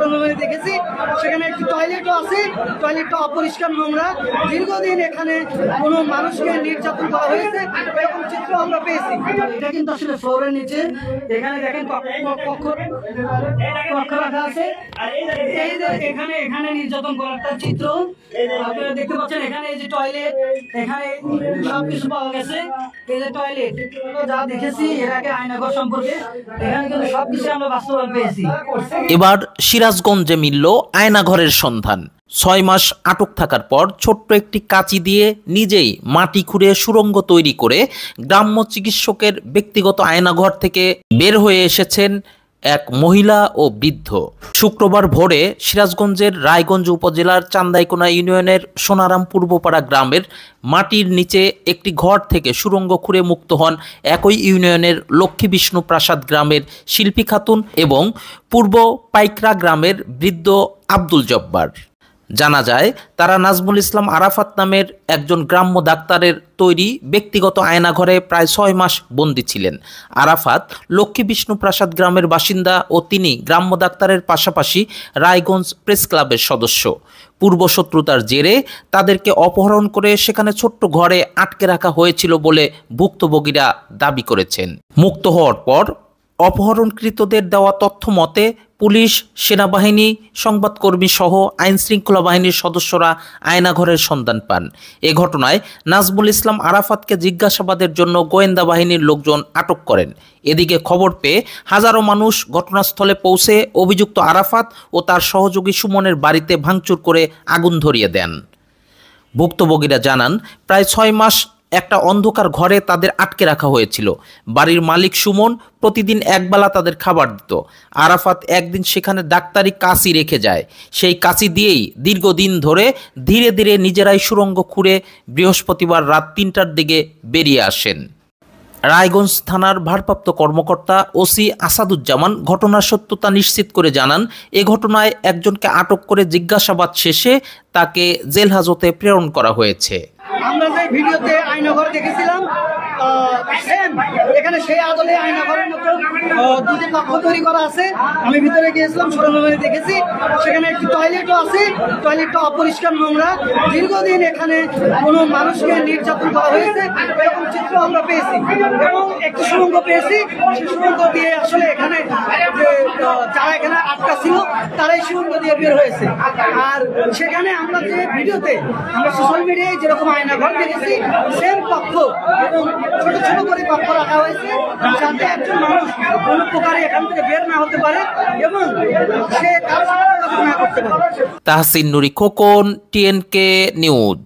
সরঞ্জামে দেখেছি সেখানে একটি টয়লেটও আছে, টয়লেটটা অপরিষ্কার, নোংরা। দীর্ঘদিন এখানে কোনো মানুষকে নির্যাতন করা হয়েছে এরকম চিত্র আমরা পেয়েছি। এটা কিন্তু আসলে ফ্লোরের নিচে, এখানে দেখেন কক্ষ রাখা আছে। এই যে এখানে এখানে নির্যাতন করার চিত্র আপনারা দেখতে পাচ্ছেন। এখানে এই যে টয়লেট, এখানে সবকিছু পাওয়া গেছে। এই যে টয়লেট যা দেখেছি এর আগে আয়নাঘর সম্পর্কে, এখানে কিন্তু সবকিছু আমরা বাস্তবায়ন পেয়েছি। এবার সিরাজগঞ্জে মিলল আয়নাঘরের সন্ধান। 6 মাস আটক থাকার পর ছোট্ট একটি কাঁচি দিয়ে নিজেই মাটি খুঁড়ে সুড়ঙ্গ তৈরি করে গ্রাম্য চিকিৎসকের ব্যক্তিগত আয়নাঘর থেকে বের হয়ে এসেছেন এক মহিলা ও বৃদ্ধ। শুক্রবার ভোরে সিরাজগঞ্জের রায়গঞ্জ উপজেলার চান্দাইকোনা ইউনিয়নের সোনারাম পূর্বপাড়া গ্রামের মাটির নিচে একটি ঘর থেকে সুড়ঙ্গ খুঁড়ে মুক্ত হন একই ইউনিয়নের লক্ষ্মী বিষ্ণু প্রাসাদ গ্রামের শিল্পী খাতুন এবং পূর্ব পাইকরা গ্রামের বৃদ্ধ আব্দুল জব্বার। জানা যায় তারা নাজমুল ইসলাম আরাফাত নামের একজন গ্রাম্য ডাক্তারের তৈরি ব্যক্তিগত আয়নাঘরে প্রায় 6 মাস বন্দী ছিলেন। আরাফাত লক্ষ্মী বিষ্ণু প্রাসাদ গ্রামের বাসিন্দা ও তিনি গ্রাম্য ডাক্তারের পাশাপাশি রায়গঞ্জ প্রেস ক্লাবের সদস্য। পূর্বশত্রুতার জেরে তাদেরকে অপহরণ করে সেখানে ছোট্ট ঘরে আটকে রাখা হয়েছিল বলে ভুক্তভোগীরা দাবি করেছেন। মুক্ত হওয়ার পর অপহরণকৃতদের দেওয়া তথ্য মতে পুলিশ, সেনাবাহিনী, সংবাদকর্মী সহ আইনশৃঙ্খলা বাহিনীর সদস্যরা আয়নাঘরের সন্ধান পান। এ ঘটনায় নাজমুল ইসলাম আরাফাতকে জিজ্ঞাসাবাদের জন্য গোয়েন্দা বাহিনীর লোকজন আটক করেন। এদিকে খবর পেয়ে হাজারো মানুষ ঘটনাস্থলে পৌঁছে অভিযুক্ত আরাফাত ও তার সহযোগী সুমনের বাড়িতে ভাঙচুর করে আগুন ধরিয়ে দেন। ভুক্তভোগীরা জানান প্রায় 6 মাস একটা অন্ধকার ঘরে তাদের আটকে রাখা হয়েছিল। বাড়ির মালিক সুমন প্রতিদিন একবেলা তাদের খাবার দিত। আরাফাত একদিন সেখানে ডাক্তারি কাঁচি রেখে যায়। সেই কাঁচি দিয়েই দীর্ঘদিন ধরে ধীরে ধীরে নিজেরাই সুড়ঙ্গ খুঁড়ে বৃহস্পতিবার রাত 3টার দিকে বেরিয়ে আসেন। রায়গঞ্জ থানার ভারপ্রাপ্ত কর্মকর্তা ওসি আসাদুজ্জামান ঘটনার সত্যতা নিশ্চিত করে জানান, এ ঘটনায় একজনকে আটক করে জিজ্ঞাসাবাদ শেষে তাকে জেল হাজতে প্রেরণ করা হয়েছে। আমরা যে ভিডিওতে আয়নাঘর দেখেছিলাম এখানে সেই আদলে আয়নাঘরের মতো দুটি কক্ষ তৈরি করা আছে। আমি ভিতরে গিয়েছিলাম, সরঞ্জামে দেখেছি সেখানে একটি টয়লেটও আছে, টয়লেটটা অপরিষ্কার, নোংরা। দীর্ঘদিন এখানে কোনো মানুষকে নির্যাতন করা হয়েছে এরকম চিত্র আমরা পেয়েছি এবং একটি সুড়ঙ্গ পেয়েছি। সেই সুড়ঙ্গ দিয়ে আসলে এখানে যে যারা এখানে আটকা ছিল তারাই সুড়ঙ্গ দিয়ে বের হয়েছে। আর সেখানে আমরা যে ভিডিওতে আমরা সোশ্যাল মিডিয়ায় যেরকম আয়নাঘর দেখেছি সেম কক্ষ এবং ছোট ছোট করে কক্ষ রাখা হয়েছে যাতে একজন মানুষ কোনো প্রকারে এখান থেকে বের না হতে পারে এবং সে কারো সাথে যোগাযোগ না করতে পারে। তাহসিন নুরি খোকন, TNK নিউজ।